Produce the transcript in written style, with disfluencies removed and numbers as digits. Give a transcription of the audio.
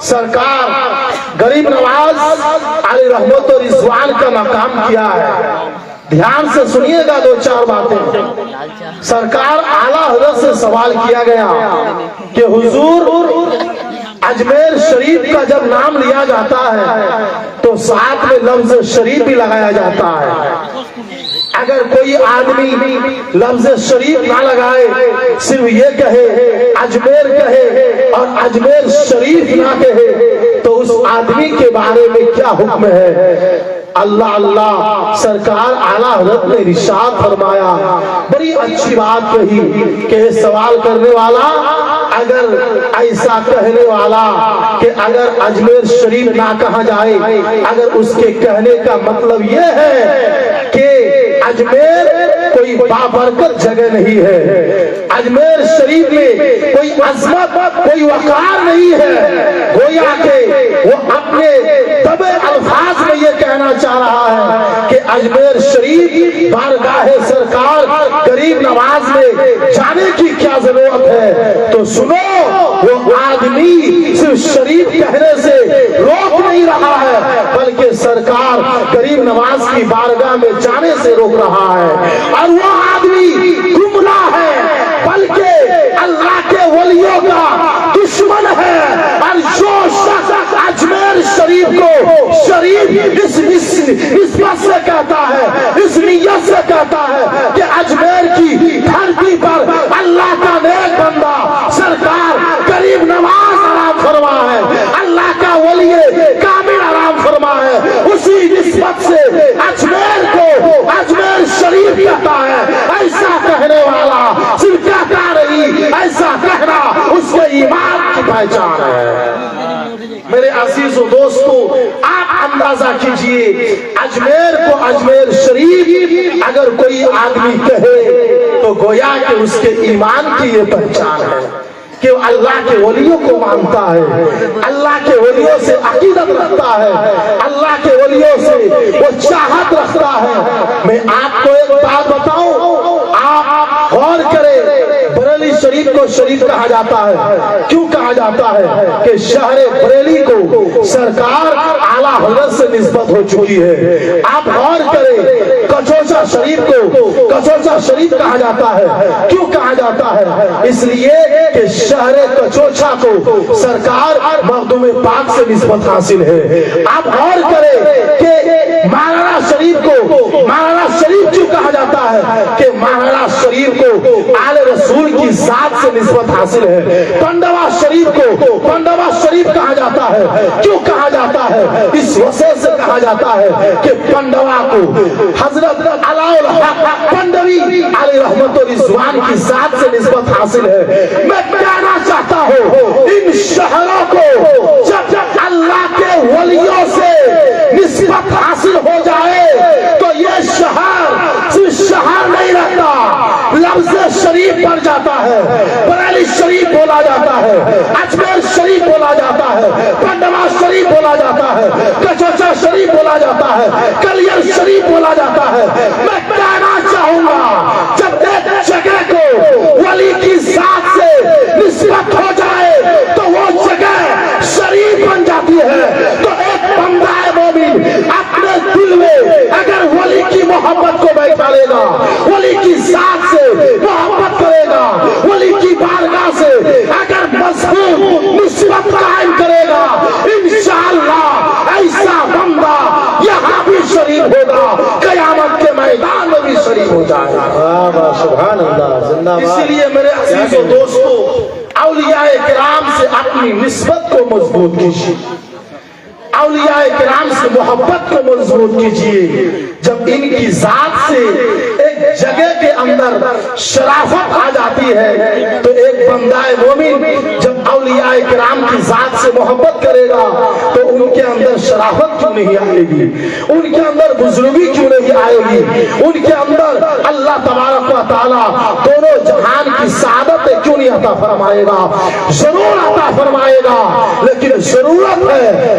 سرکار غریب نواز علیہ رحمت و رضوان کا مقام کیا ہے. دھیان سے سنیے گا دو چار باتیں. سرکار اعلیٰ حضرت سے سوال کیا گیا کہ حضور اجمیر شریف کا جب نام لیا جاتا ہے تو ساتھ میں لفظ شریف بھی لگایا جاتا ہے. اگر کوئی آدمی لفظ شریف نہ لگائے, صرف یہ کہے اجمیر کہے اور اجمیر شریف نہ کہے, تو اس آدمی کے بارے میں کیا حکم ہے؟ اللہ اللہ. سرکار اعلیٰ حضرت نے ارشاد فرمایا, بڑی اچھی بات کہی کہ سوال کرنے والا اگر ایسا کہنے والا کہ اگر اجمیر شریف نہ کہا جائے, اگر اس کے کہنے کا مطلب یہ ہے کہ اجمیر کوئی بابرکت جگہ نہیں ہے, اجمیر شریف میں کوئی عظمت کوئی وقار نہیں ہے, گویا کہ وہ اپنے دبے الفاظ میں یہ کہنا چاہ رہا ہے کہ اجمیر شریف بارگاہ سرکار غریب نواز میں جانے کی کیا ضرورت ہے. تو سنو, وہ آدمی صرف شریف کہنے سے روک نہیں رہا ہے بلکہ سرکار غریب نواز کی بارگاہ میں جانے سے روک رہا ہے. اور وہ آدمی گمراہ ہے بلکہ اللہ کے ولیوں کا دشمن ہے. اور جو شخص اجمیر شریف کو شریف اس نسبت سے کہتا ہے, اس نیت سے کہتا ہے کہ اجمیر کی دھرتی پر اللہ کا نیک بندہ سرکار غریب نواز آرام فرما ہے, اللہ کا ولی کامل آرام فرما ہے, اسی نسبت سے اجمیر کو اجمیر شریف کہتا ہے. ایسا کہنے والا صرف کہتا نہیں, ایسا کہنا اس کے ایمان کی پہچان ہے. میرے عزیز و دوستو, آپ اندازہ کیجئے اجمیر کو اجمیر شریف اگر کوئی آدمی کہے تو گویا کہ اس کے ایمان کی یہ پہچان ہے کہ وہ اللہ کے ولیوں کو مانتا ہے, اللہ کے ولیوں سے عقیدت رکھتا ہے, اللہ کے ولیوں سے وہ چاہت رکھتا ہے. میں آپ کو ایک بات بتاؤں, آپ غور کریں, بریلی شریف کو شریف کہا جاتا ہے. کیوں کہا جاتا ہے؟ کہ شہر بریلی کو سرکار اعلیٰ حضرت سے نسبت ہو چکی ہے. آپ غور کریں, کچوچا شریف کو کچوچا شریف کہا جاتا ہے. کیوں کہا جاتا ہے؟ اس لیے کہ شہر کچوچا کو سرکار مخدوم پاک سے نسبت حاصل ہے. آپ غور کریں کہ مارانا شریف کو مارانا شریف کیوں کہا جاتا ہے؟ کہ مارانا شریف کو آل رسول کی ذات سے نسبت حاصل ہے. پنڈوا شریف کو پنڈوا شریف کہا جاتا ہے. کیوں کہا جاتا ہے؟ اس وجہ سے کہا جاتا ہے کہ پنڈوا کو حضرت علاء الحق پنڈوی علیہ رحمت و رضوان کی ذات سے نسبت حاصل ہے. میں کہنا چاہتا ہوں, ان شہروں کو جب اللہ کے ولیوں سے نسبت حاصل ہو جائے تو یہ شہر صرف شہر نہیں رہتا, لفظ شریف پڑ جاتا ہے. بریلی شریف بولا جاتا ہے, اجمیر شریف بولا جاتا ہے, پنڈوا شریف بولا جاتا ہے, کچوچا شریف بولا جاتا ہے, کلیر شریف بولا جاتا ہے. میں کہنا چاہوں گا, جب ایک جگہ کو ولی کی ذات سے نسبت ہو جائے تو وہ جگہ شریف بن جاتی ہے. تو ایک بندہ مومن اپنے دل میں اگر ولی کی محبت کو بیٹھا لے گا, ولی کی ذات سے محبت کرے گا, ولی کی بارگاہ سے اگر مضبوط نسبت قائم کرے گا, انشاءاللہ ایسا بندہ یہاں بھی شریف ہوگا, قیامت کے میدان میں بھی شریف ہو جائے گا. سبحان اللہ, زندہ باد. اسی لیے میرے عزیز و دوستو, اولیاء کرام سے اپنی نسبت کو مضبوط کیجیے, اولیاء کرام سے محبت کو مضبوط کیجیے. جب ان کی ذات سے ایک جگہ کے اندر شرافت آ جاتی ہے تو ایک بندہ مومن جب اولیاء کرام کی ذات سے محبت کرے گا تو ان کے اندر شرافت کیوں نہیں آئے گی, ان کے اندر بزرگی کیوں نہیں آئے گی, ان کے اندر اللہ تبارک و تعالی دونوں جہان کی سعادت کیوں نہیں عطا فرمائے گا؟ ضرور عطا فرمائے گا, لیکن ضرورت ہے